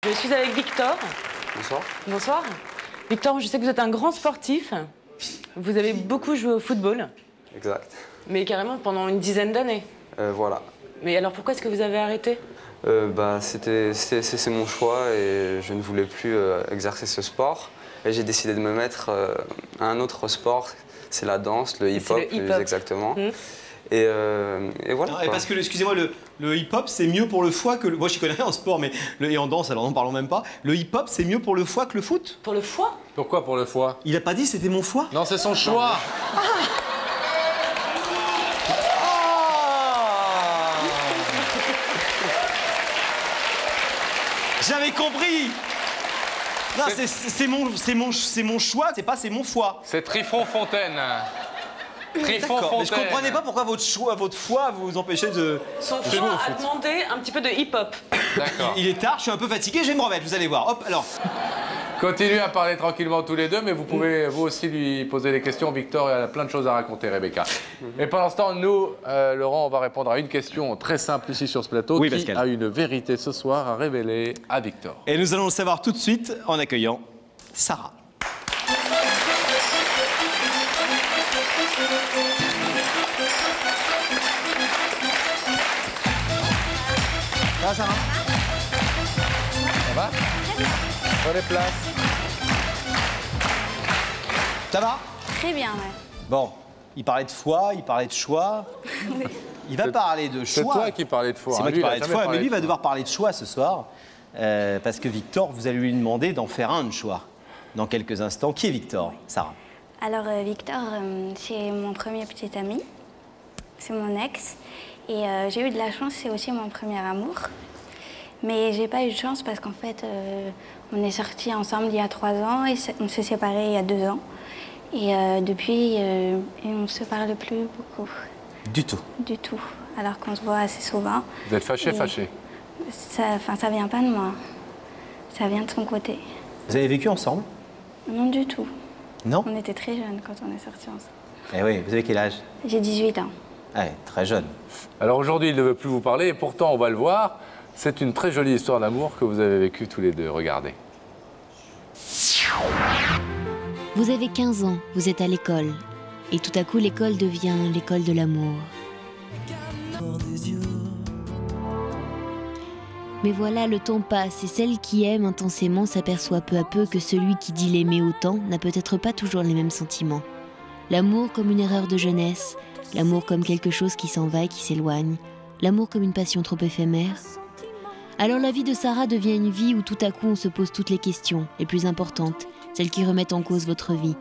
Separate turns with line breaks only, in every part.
Je suis avec Victor.
Bonsoir.
Bonsoir. Victor, je sais que vous êtes un grand sportif. Vous avez beaucoup joué au football.
Exact.
Mais carrément pendant une dizaine d'années.
Voilà.
Mais alors pourquoi est-ce que vous avez arrêté?
C'est mon choix et je ne voulais plus exercer ce sport. Et j'ai décidé de me mettre à un autre sport, c'est la danse, le hip-hop plus exactement. Et voilà.
Non, et parce que, excusez-moi, le hip-hop, c'est mieux pour le foie que... Moi, je connais rien en sport, mais et en danse, alors n'en parlons même pas. Le hip-hop, c'est mieux pour le foie que le foot?
Pour le foie?
Pourquoi pour le foie?
Il a pas dit c'était mon foie?
Non, c'est son choix.
J'avais compris. Non, c'est mon choix, c'est mon foie.
C'est Trifon Fontaine. Trifon
D'accord,
Fontaine.
mais je comprenais pas pourquoi votre foie vous empêchez de...
Son choix a demandé un petit peu de hip-hop.
D'accord.
Il est tard, je suis un peu fatigué, je vais me remettre, vous allez voir. Hop, alors.
Continuez à parler tranquillement tous les deux, mais vous pouvez vous aussi lui poser des questions. Victor a plein de choses à raconter, Rebecca. Et pendant ce temps, nous, Laurent, on va répondre à une question très simple ici sur ce plateau.
Oui,
qui
Pascal.
a une vérité ce soir à révéler à Victor?
Et nous allons le savoir tout de suite en accueillant Sarah. Ça va, Sarah?
Ça va? Prenez place.
Ça va?
Très bien, ouais.
Bon, il parlait de foie, il parlait de choix. Il va parler de choix.
C'est toi qui parlais de foie.
C'est
hein.
moi qui
Lui, il a
parlais de
jamais
choix,
parlé
mais lui
de
va
foie.
devoir parler de choix ce soir. Parce que Victor, vous allez lui demander d'en faire un de choix dans quelques instants. Qui est Victor? Sarah.
Alors, Victor, c'est mon premier petit ami. C'est mon ex. Et j'ai eu de la chance, c'est aussi mon premier amour. Mais j'ai pas eu de chance parce qu'en fait, on est sortis ensemble il y a 3 ans et on s'est séparés il y a 2 ans. Et depuis, on ne se parle plus beaucoup.
Du tout.
Du tout. Alors qu'on se voit assez souvent.
Vous êtes fâché, fâché?
Ça vient pas de moi. Ça vient de son côté.
Vous avez vécu ensemble?
Non du tout.
Non?
On était très jeunes quand on est sortis ensemble.
Eh oui, vous avez quel âge?
J'ai 18 ans.
Ouais, très jeune.
Alors aujourd'hui, il ne veut plus vous parler, et pourtant, on va le voir. C'est une très jolie histoire d'amour que vous avez vécue tous les deux. Regardez.
Vous avez 15 ans, vous êtes à l'école. Et tout à coup, l'école devient l'école de l'amour. Mais voilà, le temps passe et celle qui aime intensément s'aperçoit peu à peu que celui qui dit l'aimer autant n'a peut-être pas toujours les mêmes sentiments. L'amour comme une erreur de jeunesse, l'amour comme quelque chose qui s'en va et qui s'éloigne, l'amour comme une passion trop éphémère. Alors la vie de Sarah devient une vie où tout à coup on se pose toutes les questions, les plus importantes, celles qui remettent en cause votre vie.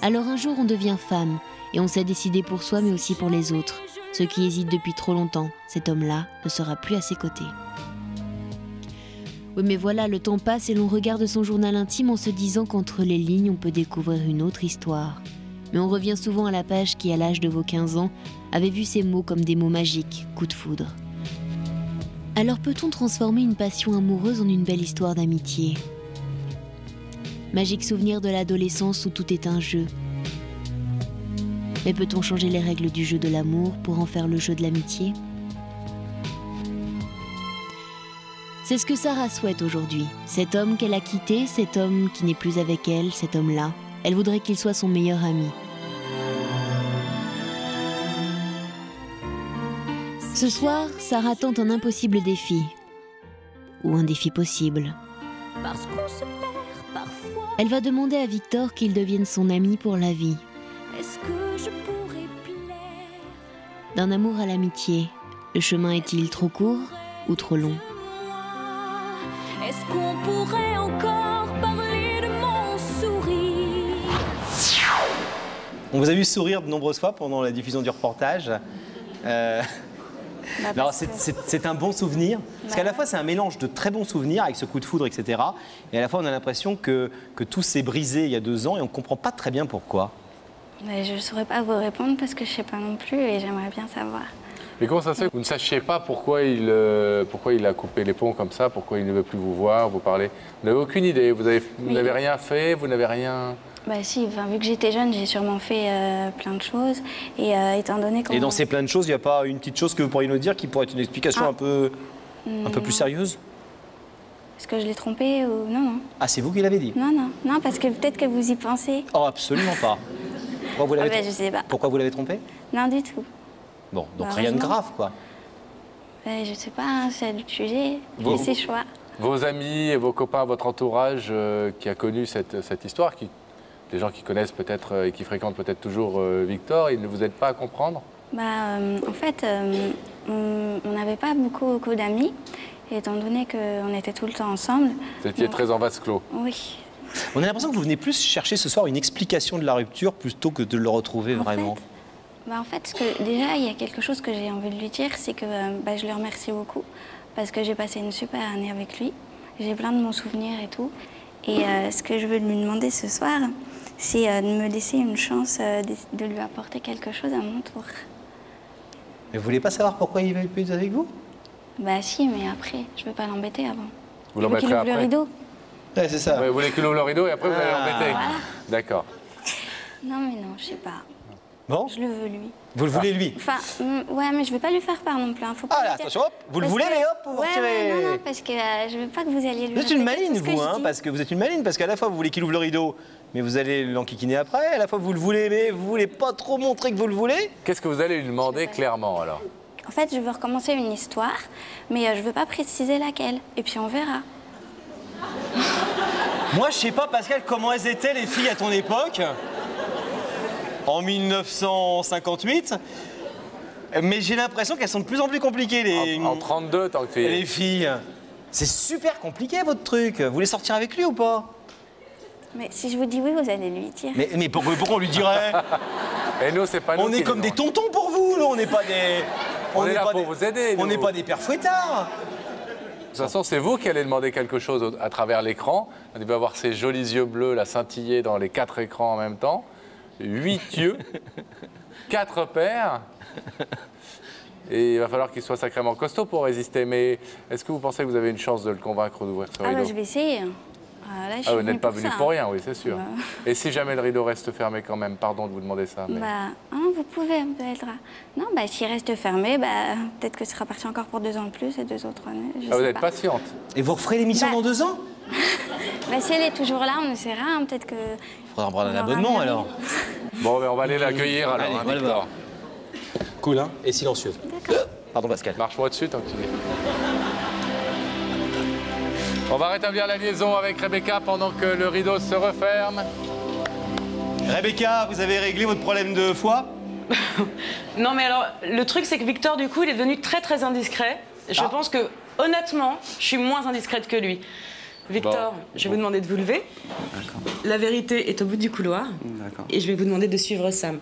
Alors un jour on devient femme, et on sait décider pour soi mais aussi pour les autres. Ceux qui hésitent depuis trop longtemps, cet homme-là ne sera plus à ses côtés. Oui mais voilà, le temps passe et l'on regarde son journal intime en se disant qu'entre les lignes on peut découvrir une autre histoire. Mais on revient souvent à la page qui, à l'âge de vos 15 ans, avait vu ces mots comme des mots magiques, coup de foudre. Alors peut-on transformer une passion amoureuse en une belle histoire d'amitié? Magique souvenir de l'adolescence où tout est un jeu. Mais peut-on changer les règles du jeu de l'amour pour en faire le jeu de l'amitié? C'est ce que Sarah souhaite aujourd'hui. Cet homme qu'elle a quitté, cet homme qui n'est plus avec elle, cet homme-là, elle voudrait qu'il soit son meilleur ami. Ce soir, Sarah tente un impossible défi. Ou un défi possible. Elle va demander à Victor qu'il devienne son ami pour la vie. D'un amour à l'amitié, le chemin est-il trop court ou trop long?
Est-ce qu'on pourrait encore parler de mon sourire?
On vous a vu sourire de nombreuses fois pendant la diffusion du reportage. Alors c'est un bon souvenir, parce qu'à la fois c'est un mélange de très bons souvenirs avec ce coup de foudre, etc. Et à la fois on a l'impression que tout s'est brisé il y a 2 ans et on ne comprend pas très bien pourquoi.
Mais je ne saurais pas vous répondre parce que je ne sais pas non plus et j'aimerais bien savoir.
Mais comment ça se fait que vous ne sachiez pas pourquoi il a coupé les ponts comme ça, pourquoi il ne veut plus vous voir, vous parler? Vous n'avez aucune idée, vous n'avez rien fait, vous n'avez rien...
Bah si, enfin, vu que j'étais jeune, j'ai sûrement fait plein de choses. Et étant donné qu'on...
Et dans ces plein de choses, il n'y a pas une petite chose que vous pourriez nous dire qui pourrait être une explication un peu plus sérieuse?
Est-ce que je l'ai trompé ou non, non.
Ah, c'est vous qui l'avez dit?
Non, non, non, parce que peut-être que vous y pensez.
Oh, absolument pas. Pourquoi vous l'avez
je sais pas.
Pourquoi vous l'avez trompé?
Non, du tout.
Bon, donc
Bah,
rien de
heureusement.
grave, quoi.
Je sais pas, hein, c'est à lui de juger.
Bon.
C'est ses choix.
Vos amis et vos copains, votre entourage qui a connu cette histoire, des gens qui connaissent peut-être et qui fréquentent peut-être toujours Victor, ils ne vous aident pas à comprendre?
En fait, on n'avait pas beaucoup d'amis, étant donné qu'on était tout le temps ensemble.
Vous étiez très en vase clos.
Oui.
On a l'impression que vous venez plus chercher ce soir une explication de la rupture plutôt que de le retrouver vraiment.
En fait, déjà, il y a quelque chose que j'ai envie de lui dire, c'est que je le remercie beaucoup, parce que j'ai passé une super année avec lui. J'ai plein de bons souvenirs et tout. Et ce que je veux lui demander ce soir, c'est de me laisser une chance de lui apporter quelque chose à mon tour.
Mais vous voulez pas savoir pourquoi il veut plus avec vous?
Bah si, mais après, je veux pas l'embêter avant.
Vous
Je veux qu'il
l'embêterez
ouvre le
après?
rideau.
Ouais, c'est ça.
Ouais, vous voulez qu'il ouvre le rideau et après vous allez l'embêter?
Voilà.
D'accord.
Non, mais non, je sais pas.
Bon,
Je le veux, lui.
vous le voulez lui?
Enfin, ouais, mais je vais pas lui faire part non plus. Hein. Faut pas
Ah
lui
là,
dire.
attention, hop, vous le
Parce
voulez,
que-
mais hop, vous
ouais,
retirez.
ouais, non, parce que je veux pas que vous alliez lui
Vous êtes une
répéter
maline,
tout ce que
vous,
je
hein,
dis.
parce que vous êtes une maline, parce qu'à la fois vous voulez qu'il ouvre le rideau, mais vous allez l'enquiquiner après, à la fois vous le voulez, mais vous voulez pas trop montrer que vous le voulez.
Qu'est-ce que vous allez lui demander clairement alors?
En fait, je veux recommencer une histoire, mais je veux pas préciser laquelle. Et puis on verra.
Moi, je sais pas, Pascal, comment elles étaient les filles à ton époque, en 1958, mais j'ai l'impression qu'elles sont de plus en plus compliquées, les...
En 32, tant que tu es...
Les filles. C'est super compliqué, votre truc. Vous voulez sortir avec lui ou pas?
Mais si je vous dis oui, vous allez lui dire.
Mais pourquoi on lui dirait?
Et nous, c'est pas nous
On est
qui
comme
les
des tontons pour vous, nous, on n'est pas des...
On est
n'est
là
pas
pour
des-
vous aider,
On
nous.
n'est pas des pères fouettards.
De toute façon, c'est vous qui allez demander quelque chose à travers l'écran. On va avoir ces jolis yeux bleus là scintiller dans les 4 écrans en même temps. 8 yeux, 4 paires. Et il va falloir qu'il soit sacrément costaud pour résister. Mais est-ce que vous pensez que vous avez une chance de le convaincre d'ouvrir ce
Ah
rideau?
bah je vais essayer. Ah, là, je suis
Ah, vous
venue
n'êtes pas
pour
venu
ça,
pour
hein.
rien, oui, c'est sûr.
Bah.
Et si jamais le rideau reste fermé quand même, pardon de vous demander ça. Mais...
Vous pouvez peut-être. Non, s'il reste fermé, peut-être que ce sera parti encore pour 2 ans de plus et 2 autres années. Je
Ah, vous
sais
êtes
pas.
patiente.
Et vous referez l'émission
Bah.
dans 2 ans?
Si elle est toujours là, on essaiera. Hein, peut-être que.
Il faudra prendre un
on aura
abonnement
bien
alors.
Bon, mais on va aller l'accueillir alors,
Allez,
hein,
on va le
Victor.
voir. Cool, hein? Et silencieux. Pardon, Pascal.
Marche-moi dessus tant que tu dis. On va rétablir la liaison avec Rebecca pendant que le rideau se referme.
Rebecca, vous avez réglé votre problème de foie?
Non, mais alors, le truc, c'est que Victor, du coup, il est devenu très, très indiscret. Je pense que, honnêtement, je suis moins indiscrète que lui. Victor, je vais vous demander de vous lever.
D'accord.
La vérité est au bout du couloir.
D'accord.
Et je vais vous demander de suivre Sam.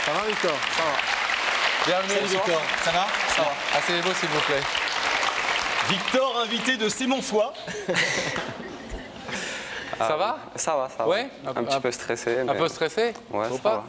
Ça va, Victor? Ça va. Bienvenue,
Salut Victor, ça va? Ça va.
Asseyez-vous, s'il vous plaît.
Victor, invité de C'est mon foie.
Ça va?
Ça va, ça va.
Ouais,
un petit peu stressé.
Un
mais-
peu stressé?
Ouais,
Faut
ça
pas?
va.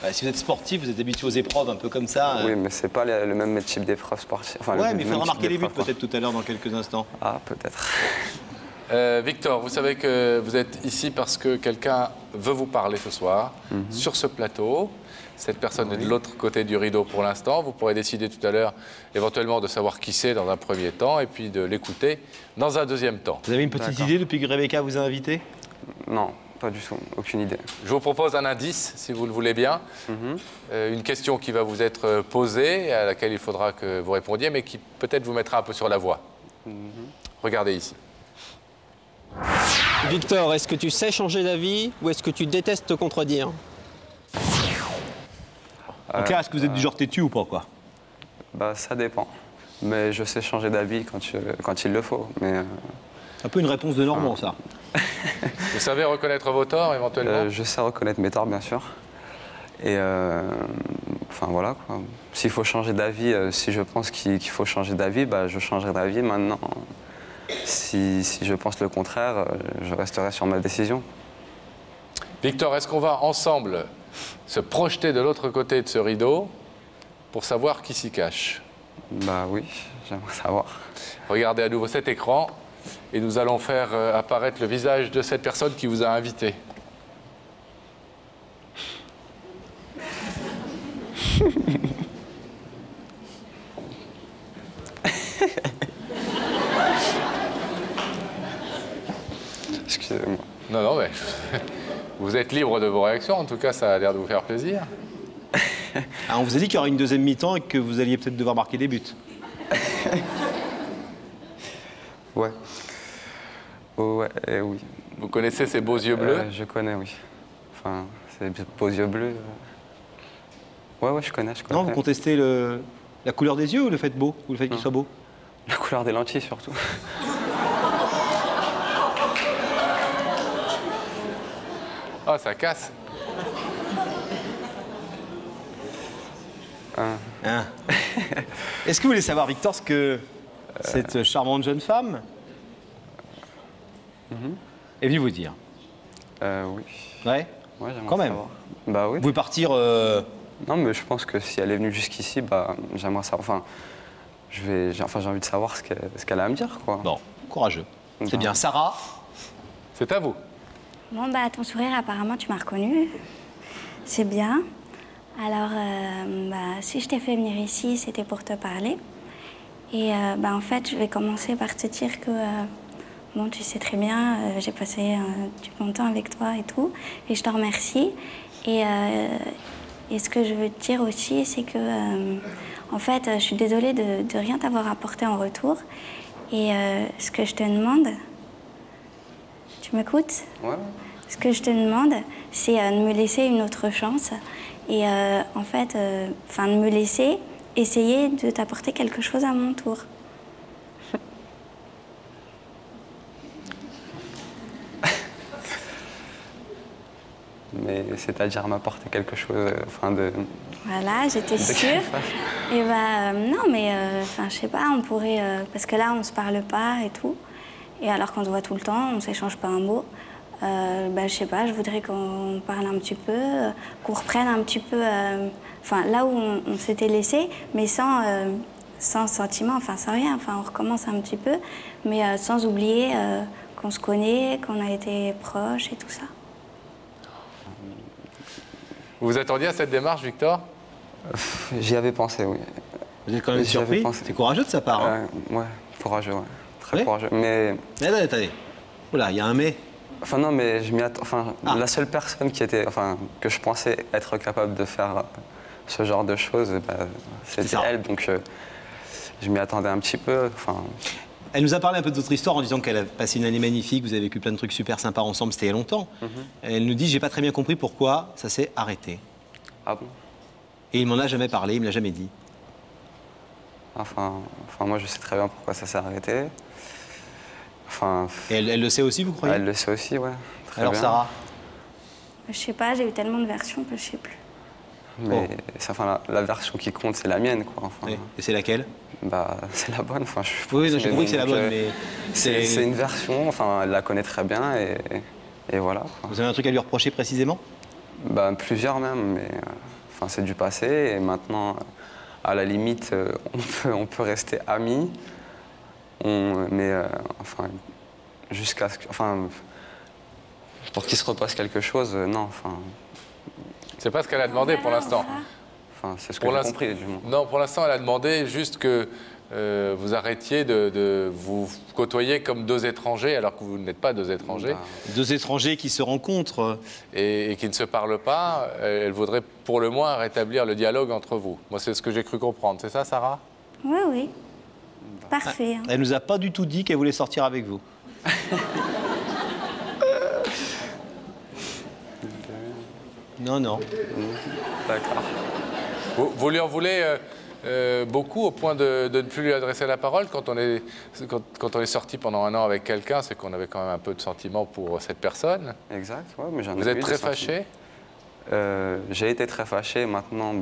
Bah, si vous êtes sportif, vous êtes habitué aux épreuves un peu comme ça.
Oui, mais c'est pas le même type d'épreuve sportive. Enfin,
Ouais,
le
mais il
même
faudra
type
marquer les buts
d'épreuve,
peut-être tout à l'heure dans quelques instants.
quoi. Ah, peut-être.
Victor, vous savez que vous êtes ici parce que quelqu'un veut vous parler ce soir, sur ce plateau. Cette personne est de l'autre côté du rideau pour l'instant. Vous pourrez décider tout à l'heure, éventuellement, de savoir qui c'est dans un premier temps et puis de l'écouter dans un deuxième temps.
Vous avez une petite
D'accord.
idée depuis que Rebecca vous a invité?
Non, pas du tout. Aucune idée.
Je vous propose un indice, si vous le voulez bien. Une question qui va vous être posée, à laquelle il faudra que vous répondiez, mais qui peut-être vous mettra un peu sur la voie. Regardez ici.
Victor, est-ce que tu sais changer d'avis ou est-ce que tu détestes te contredire?
En clair, est-ce que vous êtes du genre têtu ou pas, quoi?
Bah, ça dépend. Mais je sais changer d'avis quand il le faut. Mais
Un peu une réponse de Normand, ça.
Vous savez reconnaître vos torts, éventuellement?
je sais reconnaître mes torts, bien sûr. Et enfin voilà quoi. S'il faut changer d'avis, si je pense qu'il faut changer d'avis, bah, je changerai d'avis. Maintenant, si je pense le contraire, je resterai sur ma décision.
Victor, est-ce qu'on va ensemble se projeter de l'autre côté de ce rideau pour savoir qui s'y cache?
Bah oui, j'aimerais savoir.
Regardez à nouveau cet écran et nous allons faire apparaître le visage de cette personne qui vous a invité.
Excusez-moi.
Non, non, mais vous êtes libre de vos réactions. En tout cas, ça a l'air de vous faire plaisir.
Ah, on vous a dit qu'il y aurait une deuxième mi-temps et que vous alliez peut-être devoir marquer des buts.
Ouais. Oh, ouais, oui.
Vous connaissez ces beaux yeux bleus?
Je connais, oui. Enfin, ces beaux yeux bleus. Ouais, je connais.
Non, vous contestez la couleur des yeux ou le fait beau? Ou le fait qu'il soit beau?
La couleur des lentilles, surtout.
Oh, ça casse.
Hein. Est-ce que vous voulez savoir, Victor, ce que cette charmante jeune femme est venue vous dire?
Oui.
Ouais.
Ouais, j'aimerais
Quand même.
savoir. Bah oui.
Vous pouvez partir...
Non, mais je pense que si elle est venue jusqu'ici, bah, j'aimerais savoir. Enfin, j'ai envie de savoir ce qu'elle a à me dire, quoi.
Bon, courageux. C'est
Non.
bien. Sarah?
C'est à vous.
Bon, bah, ton sourire, apparemment, tu m'as reconnue. C'est bien. Alors, si je t'ai fait venir ici, c'était pour te parler. Et en fait, je vais commencer par te dire que, bon, tu sais très bien, j'ai passé du bon temps avec toi et tout. Et je te remercie. Et ce que je veux te dire aussi, c'est que, en fait, je suis désolée de rien t'avoir apporté en retour. Et ce que je te demande... Tu m'écoutes?
Ouais.
Ce que je te demande, c'est de me laisser une autre chance. Et en fait, de me laisser essayer de t'apporter quelque chose à mon tour.
Mais c'est-à-dire m'apporter quelque chose, de...
Voilà, j'étais sûre. Et non, mais je sais pas, on pourrait... parce que là, on se parle pas et tout. Et alors qu'on se voit tout le temps, on s'échange pas un mot. Je sais pas, je voudrais qu'on parle un petit peu, qu'on reprenne un petit peu... là où on s'était laissé, mais sans sentiment, sans rien. On recommence un petit peu, mais sans oublier qu'on se connaît, qu'on a été proches et tout ça.
Vous vous attendiez à cette démarche, Victor?
J'y avais pensé, oui.
Vous êtes quand même surpris? C'est courageux de sa part. Hein.
Ouais, courageux, ouais. Très
Ouais.
courageux. Mais...
Attendez. Oula, il y a un mais.
Non, mais je m'y attends. La seule personne que je pensais être capable de faire ce genre de choses, c'était elle. Donc, je m'y attendais un petit peu.
Elle nous a parlé un peu de votre histoire en disant qu'elle a passé une année magnifique, vous avez vécu plein de trucs super sympas ensemble, c'était il y a longtemps. Elle nous dit, j'ai pas très bien compris pourquoi ça s'est arrêté.
Ah bon?
Et il m'en a jamais parlé, il me l'a jamais dit.
Moi, je sais très bien pourquoi ça s'est arrêté.
Et elle le sait aussi, vous croyez?
Elle le sait aussi, ouais. Très
Alors,
bien.
Sarah?
Je sais pas, j'ai eu tellement de versions que je sais plus.
Mais la version qui compte, c'est la mienne, quoi.
Et c'est laquelle?
C'est la bonne.
Oui, j'ai compris que c'est la bonne, mais...
C'est une version, elle la connaît très bien, et voilà. Quoi.
Vous avez un truc à lui reprocher précisément?
Plusieurs même, mais c'est du passé, et maintenant, à la limite, on peut rester amis, jusqu'à ce que... pour qu'il se repasse quelque chose, non,
C'est pas ce qu'elle a demandé pour l'instant.
C'est ce que j'ai compris, du moins.
Non, pour l'instant, elle a demandé juste que vous arrêtiez de vous côtoyer comme deux étrangers, alors que vous n'êtes pas deux étrangers.
Deux étrangers qui se rencontrent.
Et qui ne se parlent pas. Elle voudrait pour le moins rétablir le dialogue entre vous. Moi, c'est ce que j'ai cru comprendre. C'est ça, Sarah?
Oui, oui. Parfait. Hein.
Elle nous a pas du tout dit qu'elle voulait sortir avec vous. Non.
D'accord.
Vous lui en voulez beaucoup au point de ne plus lui adresser la parole quand on est sorti pendant un an avec quelqu'un, c'est qu'on avait quand même un peu de sentiments pour cette personne.
Exact, ouais, mais j'en ai
Vous êtes
eu
très
des
fâché?
J'ai été très fâché, maintenant,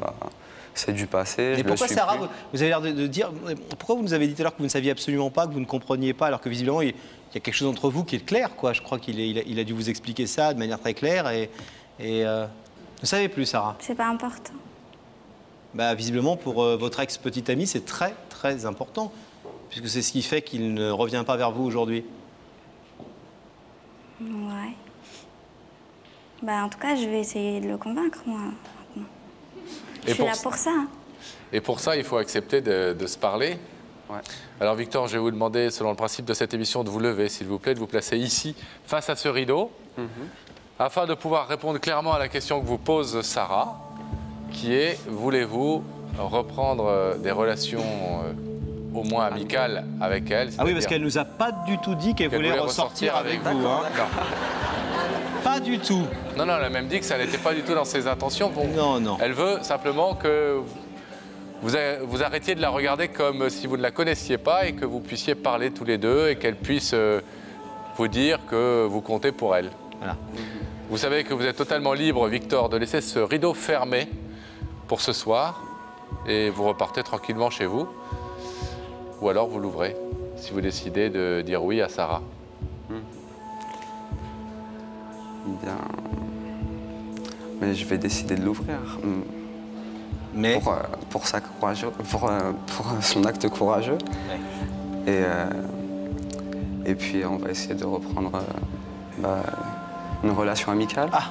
c'est du passé.
Et pourquoi, Sarah, vous avez l'air de dire... Pourquoi vous nous avez dit tout à l'heure que vous ne saviez absolument pas, que vous ne compreniez pas, alors que visiblement, il y a quelque chose entre vous qui est clair, quoi. Je crois qu'il a dû vous expliquer ça de manière très claire et ne savez plus, Sarah?
C'est pas important.
Visiblement, pour votre ex-petite amie, c'est très très important, puisque c'est ce qui fait qu'il ne revient pas vers vous aujourd'hui.
Ouais. Bah, en tout cas, je vais essayer de le convaincre, moi. Maintenant. Je suis là pour ça. Hein.
Et pour ça, il faut accepter de se parler.
Ouais.
Alors Victor, je vais vous demander, selon le principe de cette émission, de vous lever, s'il vous plaît, de vous placer ici, face à ce rideau, afin de pouvoir répondre clairement à la question que vous pose Sarah, qui est, voulez-vous reprendre des relations au moins amicales avec elle?
Ah oui, parce qu'elle nous a pas du tout dit qu'elle voulait ressortir avec vous. Hein. Pas du tout.
Non, elle a même dit que ça n'était pas du tout dans ses intentions. Bon,
Non.
Elle veut simplement que vous arrêtiez de la regarder comme si vous ne la connaissiez pas et que vous puissiez parler tous les deux et qu'elle puisse vous dire que vous comptez pour elle.
Voilà.
Vous savez que vous êtes totalement libre, Victor, de laisser ce rideau fermé pour ce soir et vous repartez tranquillement chez vous. Ou alors vous l'ouvrez, si vous décidez de dire oui à Sarah.
Bien. Mais je vais décider de l'ouvrir.
Mais
Pour sa courageux, pour son acte courageux. Ouais. Et puis on va essayer de reprendre une relation amicale.
Ah.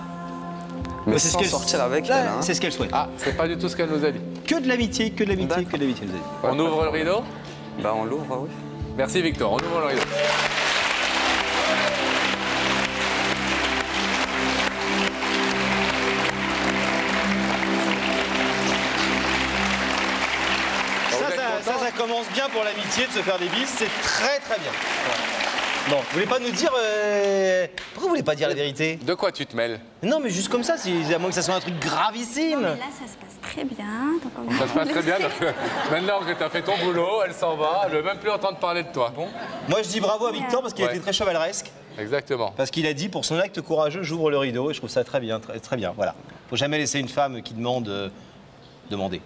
Mais sans sortir avec elle. Hein.
C'est ce qu'elle souhaite.
Ah, c'est pas du tout ce qu'elle nous a dit.
Que de l'amitié, que de l'amitié, que de l'amitié.
On ouvre le rideau?
On l'ouvre, oui.
Merci Victor, on ouvre le rideau.
Ça commence bien pour l'amitié de se faire des bises, c'est très très bien. Bon, vous voulez pas nous dire... Pourquoi vous voulez pas dire la vérité?
De quoi tu te mêles?
Non, mais juste comme ça, à moins que ça soit un truc gravissime.
Non, mais là, ça se passe très bien. Donc on va
Ça se passe très bien,
laisser.
donc maintenant que tu as fait ton boulot, elle s'en va, elle ne veut même plus entendre parler de toi. Bon.
Moi, je dis bravo à Victor parce qu'il a été très chevaleresque.
Exactement.
Parce qu'il a dit, pour son acte courageux, j'ouvre le rideau et je trouve ça très bien, très bien. Voilà. Faut jamais laisser une femme qui demande demander.